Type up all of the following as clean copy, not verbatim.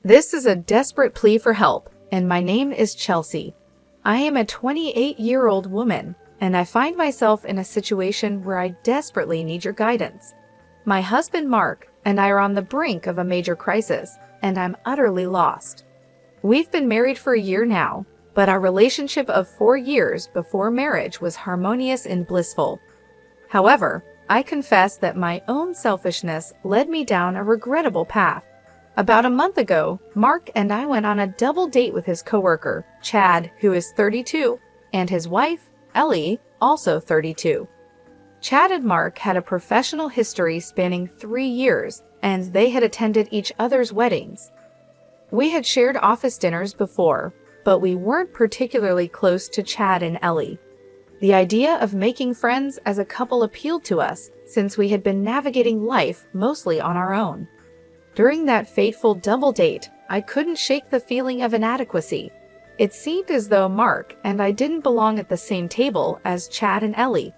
This is a desperate plea for help, and my name is Chelsea. I am a 28-year-old woman, and I find myself in a situation where I desperately need your guidance. My husband Mark and I are on the brink of a major crisis, and I'm utterly lost. We've been married for a year now, but our relationship of 4 years before marriage was harmonious and blissful. However, I confess that my own selfishness led me down a regrettable path. About a month ago, Mark and I went on a double date with his coworker, Chad, who is 32, and his wife, Ellie, also 32. Chad and Mark had a professional history spanning 3 years, and they had attended each other's weddings. We had shared office dinners before, but we weren't particularly close to Chad and Ellie. The idea of making friends as a couple appealed to us, since we had been navigating life mostly on our own. During that fateful double date, I couldn't shake the feeling of inadequacy. It seemed as though Mark and I didn't belong at the same table as Chad and Ellie.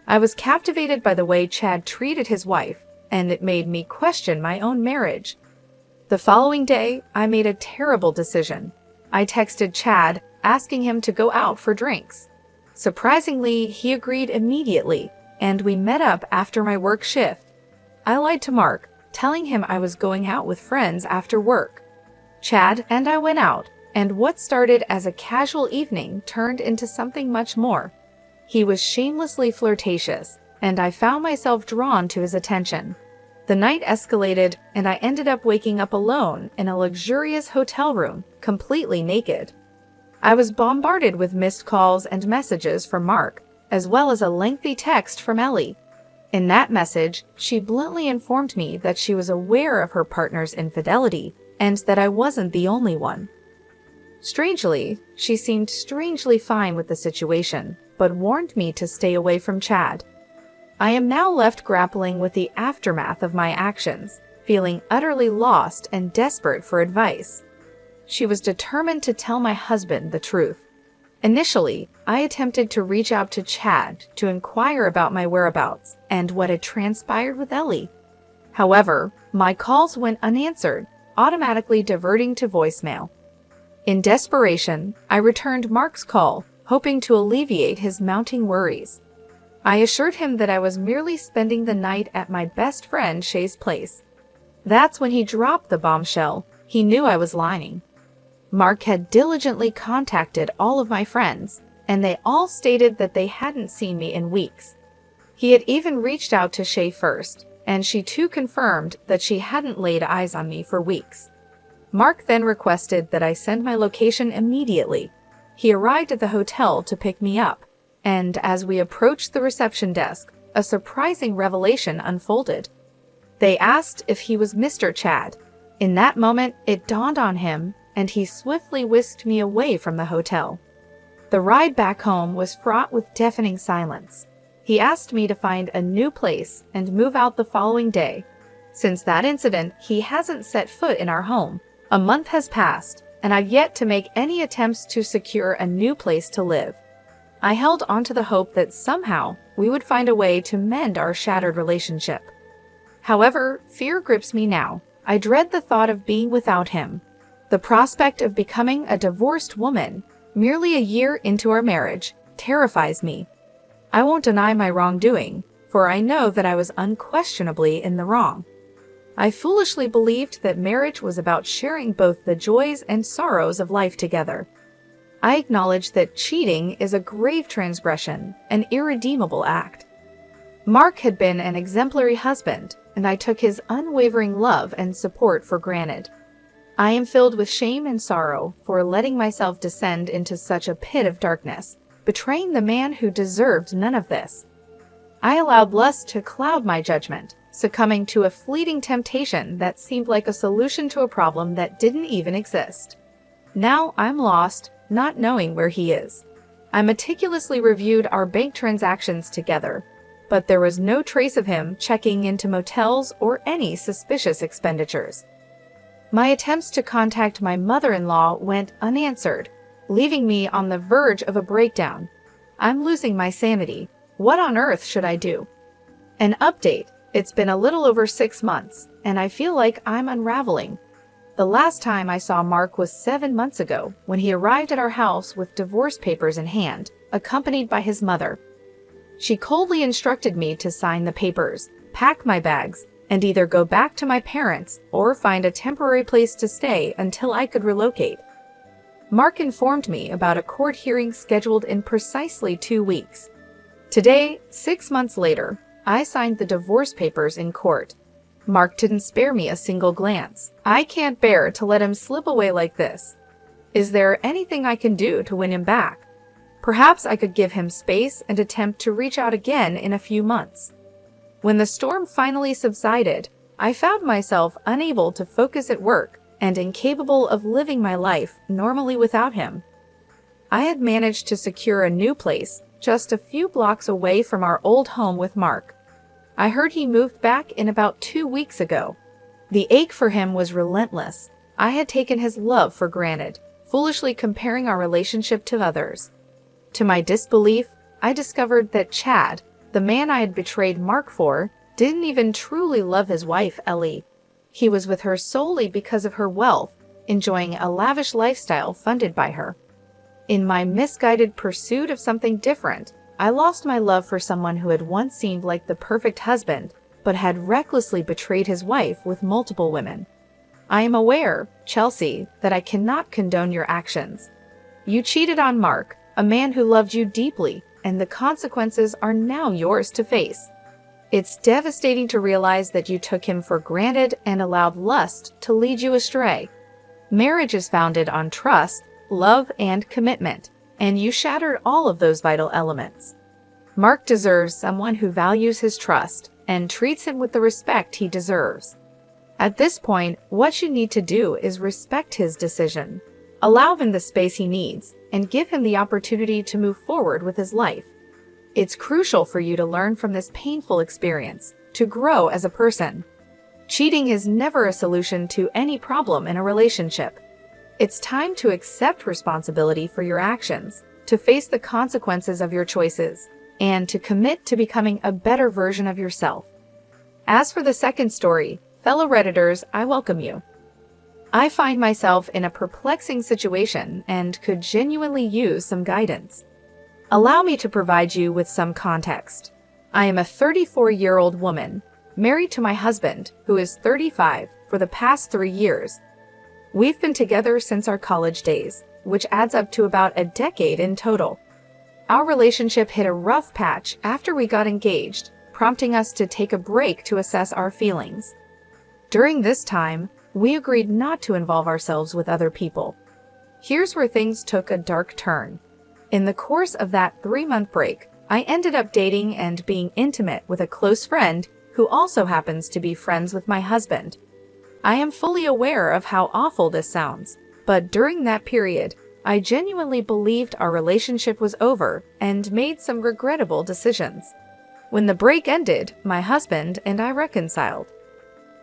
I was captivated by the way Chad treated his wife, and it made me question my own marriage. The following day, I made a terrible decision. I texted Chad, asking him to go out for drinks. Surprisingly, he agreed immediately, and we met up after my work shift. I lied to Mark, telling him I was going out with friends after work. Chad and I went out, and what started as a casual evening turned into something much more. He was shamelessly flirtatious, and I found myself drawn to his attention. The night escalated, and I ended up waking up alone in a luxurious hotel room, completely naked. I was bombarded with missed calls and messages from Mark, as well as a lengthy text from Ellie. In that message, she bluntly informed me that she was aware of her partner's infidelity and that I wasn't the only one. Strangely, she seemed strangely fine with the situation, but warned me to stay away from Chad. I am now left grappling with the aftermath of my actions, feeling utterly lost and desperate for advice. She was determined to tell my husband the truth. Initially, I attempted to reach out to Chad to inquire about my whereabouts and what had transpired with Ellie. However, my calls went unanswered, automatically diverting to voicemail. In desperation, I returned Mark's call, hoping to alleviate his mounting worries. I assured him that I was merely spending the night at my best friend Shay's place. That's when he dropped the bombshell. He knew I was lying. Mark had diligently contacted all of my friends, and they all stated that they hadn't seen me in weeks. He had even reached out to Shay first, and she too confirmed that she hadn't laid eyes on me for weeks. Mark then requested that I send my location immediately. He arrived at the hotel to pick me up, and as we approached the reception desk, a surprising revelation unfolded. They asked if he was Mr. Chad. In that moment, it dawned on him, and he swiftly whisked me away from the hotel. The ride back home was fraught with deafening silence. He asked me to find a new place and move out the following day. Since that incident, he hasn't set foot in our home. A month has passed, and I've yet to make any attempts to secure a new place to live. I held on to the hope that somehow we would find a way to mend our shattered relationship. However, fear grips me now. I dread the thought of being without him. The prospect of becoming a divorced woman, merely a year into our marriage, terrifies me. I won't deny my wrongdoing, for I know that I was unquestionably in the wrong. I foolishly believed that marriage was about sharing both the joys and sorrows of life together. I acknowledge that cheating is a grave transgression, an irredeemable act. Mark had been an exemplary husband, and I took his unwavering love and support for granted. I am filled with shame and sorrow for letting myself descend into such a pit of darkness, betraying the man who deserved none of this. I allowed lust to cloud my judgment, succumbing to a fleeting temptation that seemed like a solution to a problem that didn't even exist. Now I'm lost, not knowing where he is. I meticulously reviewed our bank transactions together, but there was no trace of him checking into motels or any suspicious expenditures. My attempts to contact my mother-in-law went unanswered, leaving me on the verge of a breakdown. I'm losing my sanity. What on earth should I do? An update. It's been a little over 6 months, and I feel like I'm unraveling. The last time I saw Mark was 7 months ago when he arrived at our house with divorce papers in hand, accompanied by his mother. She coldly instructed me to sign the papers, pack my bags, and either go back to my parents or find a temporary place to stay until I could relocate. Mark informed me about a court hearing scheduled in precisely 2 weeks. Today, 6 months later, I signed the divorce papers in court. Mark didn't spare me a single glance. I can't bear to let him slip away like this. Is there anything I can do to win him back? Perhaps I could give him space and attempt to reach out again in a few months. When the storm finally subsided, I found myself unable to focus at work and incapable of living my life normally without him. I had managed to secure a new place just a few blocks away from our old home with Mark. I heard he moved back in about 2 weeks ago. The ache for him was relentless. I had taken his love for granted, foolishly comparing our relationship to others. To my disbelief, I discovered that Chad, the man I had betrayed Mark for, didn't even truly love his wife, Ellie. He was with her solely because of her wealth, enjoying a lavish lifestyle funded by her. In my misguided pursuit of something different, I lost my love for someone who had once seemed like the perfect husband, but had recklessly betrayed his wife with multiple women. I am aware, Chelsea, that I cannot condone your actions. You cheated on Mark, a man who loved you deeply, and the consequences are now yours to face. It's devastating to realize that you took him for granted and allowed lust to lead you astray. Marriage is founded on trust, love, and commitment, and you shattered all of those vital elements. Mark deserves someone who values his trust and treats him with the respect he deserves. At this point, what you need to do is respect his decision. Allow him the space he needs, and give him the opportunity to move forward with his life. It's crucial for you to learn from this painful experience, to grow as a person. Cheating is never a solution to any problem in a relationship. It's time to accept responsibility for your actions, to face the consequences of your choices, and to commit to becoming a better version of yourself. As for the second story, fellow Redditors, I welcome you. I find myself in a perplexing situation and could genuinely use some guidance. Allow me to provide you with some context. I am a 34-year-old woman, married to my husband, who is 35, for the past 3 years. We've been together since our college days, which adds up to about a decade in total. Our relationship hit a rough patch after we got engaged, prompting us to take a break to assess our feelings. During this time, we agreed not to involve ourselves with other people. Here's where things took a dark turn. In the course of that 3-month break, I ended up dating and being intimate with a close friend who also happens to be friends with my husband. I am fully aware of how awful this sounds, but during that period, I genuinely believed our relationship was over and made some regrettable decisions. When the break ended, my husband and I reconciled.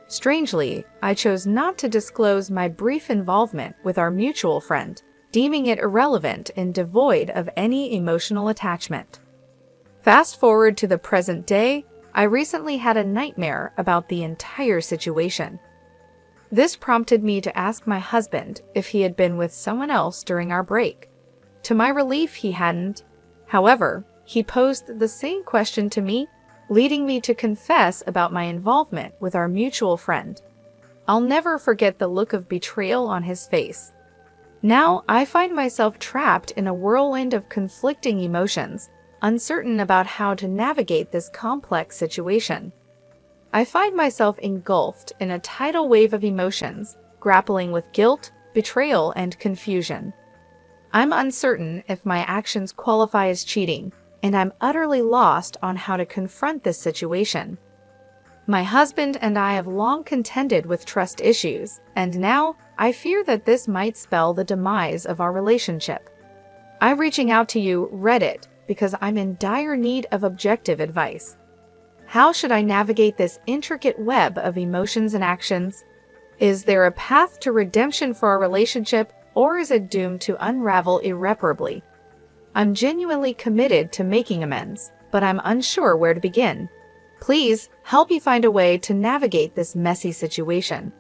Strangely, I chose not to disclose my brief involvement with our mutual friend, deeming it irrelevant and devoid of any emotional attachment. Fast forward to the present day, I recently had a nightmare about the entire situation. This prompted me to ask my husband if he had been with someone else during our break. To my relief, he hadn't. However, he posed the same question to me, leading me to confess about my involvement with our mutual friend. I'll never forget the look of betrayal on his face. Now, I find myself trapped in a whirlwind of conflicting emotions, uncertain about how to navigate this complex situation. I find myself engulfed in a tidal wave of emotions, grappling with guilt, betrayal, and confusion. I'm uncertain if my actions qualify as cheating, and I'm utterly lost on how to confront this situation. My husband and I have long contended with trust issues, and now I fear that this might spell the demise of our relationship. I'm reaching out to you, Reddit, because I'm in dire need of objective advice. How should I navigate this intricate web of emotions and actions? Is there a path to redemption for our relationship, or is it doomed to unravel irreparably? I'm genuinely committed to making amends, but I'm unsure where to begin. Please help me find a way to navigate this messy situation.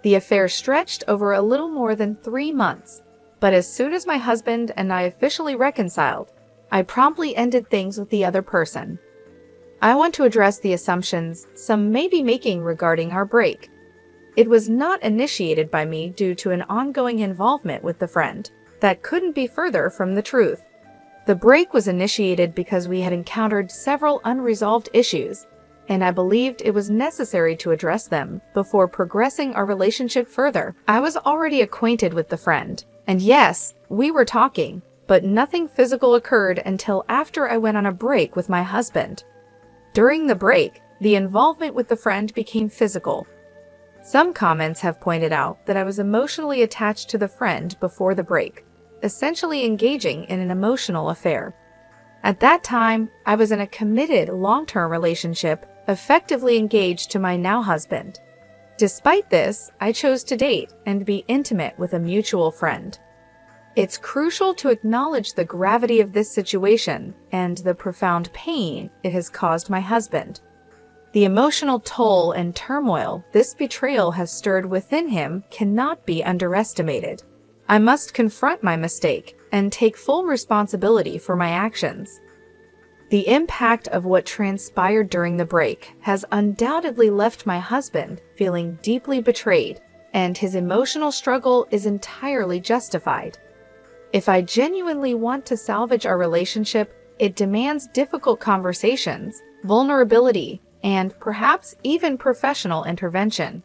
The affair stretched over a little more than 3 months, but as soon as my husband and I officially reconciled, I promptly ended things with the other person. I want to address the assumptions some may be making regarding our break. It was not initiated by me due to an ongoing involvement with the friend. That couldn't be further from the truth. The break was initiated because we had encountered several unresolved issues, and I believed it was necessary to address them before progressing our relationship further. I was already acquainted with the friend, and yes, we were talking, but nothing physical occurred until after I went on a break with my husband. During the break, the involvement with the friend became physical. Some comments have pointed out that I was emotionally attached to the friend before the break, essentially engaging in an emotional affair. At that time, I was in a committed long-term relationship, effectively engaged to my now husband. Despite this, I chose to date and be intimate with a mutual friend. It's crucial to acknowledge the gravity of this situation and the profound pain it has caused my husband. The emotional toll and turmoil this betrayal has stirred within him cannot be underestimated. I must confront my mistake and take full responsibility for my actions. The impact of what transpired during the break has undoubtedly left my husband feeling deeply betrayed, and his emotional struggle is entirely justified. If I genuinely want to salvage our relationship, it demands difficult conversations, vulnerability, and perhaps even professional intervention.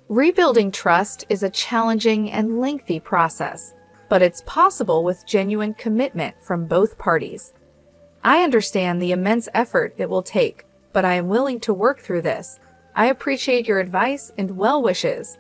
Rebuilding trust is a challenging and lengthy process, but it's possible with genuine commitment from both parties. I understand the immense effort it will take, but I am willing to work through this. I appreciate your advice and well wishes.